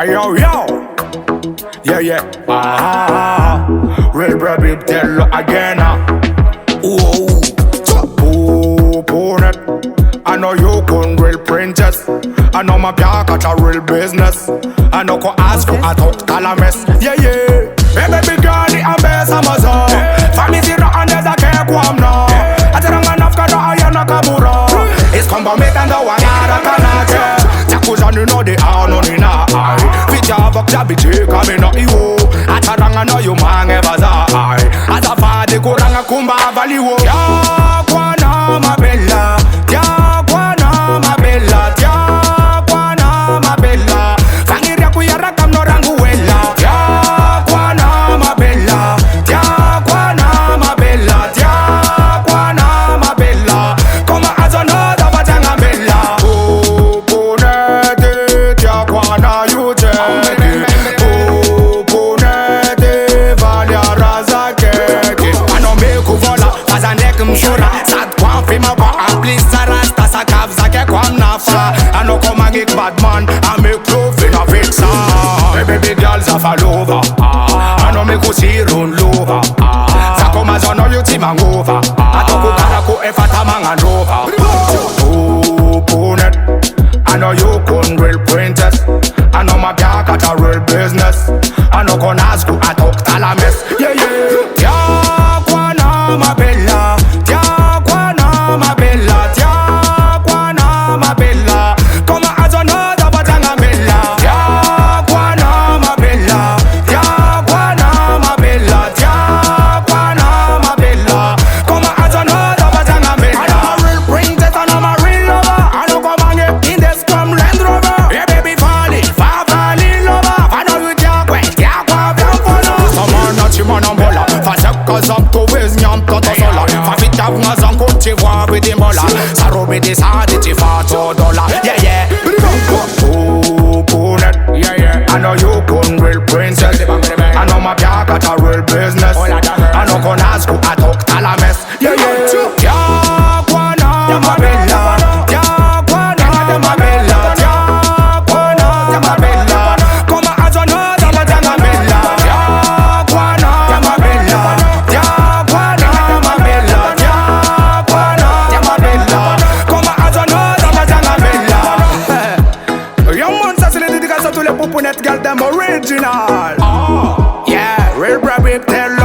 Yo, yo. Yeah, yeah. Real Biby Telo again. Whoa. Poupounnette. I know you can real princess. I know my can't catch a real business. I know can ask you a talk calamus. Yeah, yeah. Hey baby girl, the best I'm a son. Family zero and there's a cake warm now. I tell them enough cause I am not kabura. It's come by me and the one I can't. Takuza you know the arm on in a eye. Feature of a club chick I'm in a yo. I tell them I know you man ever die. As a father kuranga kumba valley wo. Ya kwana ma bella. Ya kwana ma bella. Ya kwana ma bella. Fangiria kuyara kam no rangu wella. Ya kwana ma bella. Ya kwana ma bella. Ya kwana ma bella. Koma azono da batanga bella. Poupounnette, ya kwana you check. Poupounnette, valia raza keke. Ano meku vola, fazanek mshura. Sad kwa fima kwa amplis sarasta sa kavza ke kwa mnafra. Ano komangik badman, I make proof in a fixa. Hey baby girls a fall over. Ano meku sirun lova. Zako mazono you timangova. Atoko karako efata manganova. Poupounnette, I know you can real princess. I know my can't catch a real business. I know can ask you a talk talames. Yeah, yeah. Ya kwana ma bella. Ya kwana ma bella. Ya kwana ma bella. Koma azono da batanga bella. Ya kwana ma bella. Ya kwana ma bella. Ya kwana ma bella. Koma azono da batanga bella. I know a real princess and I'm a real lover. I know come and get in this come Land Rover. Yeah baby falling, falling lover. I know you can't quit, can't quit, can't follow. Someone not you man on bola. Fasek zam to wez nyam toto sola. Fafita vna zam kuti vwa vidi mola. Saro vidi sa diti fato dola. Yeah yeah. Poupounnette, yeah yeah. I know you can real princess. I know my can't catch a real business. I know can ask you a talk talames. Yeah yeah. Ya kwana ma bella. Ya kwana ma bella. Ya kwana ma bella. Koma azono da batanga bella. Ya kwana ma bella. Ya kwana ma bella. Ya kwana ma bella. Koma azono da batanga bella. Young man ça c'est les dédicaces à tous les poupounettes girls them original. Yeah, real Biby Telo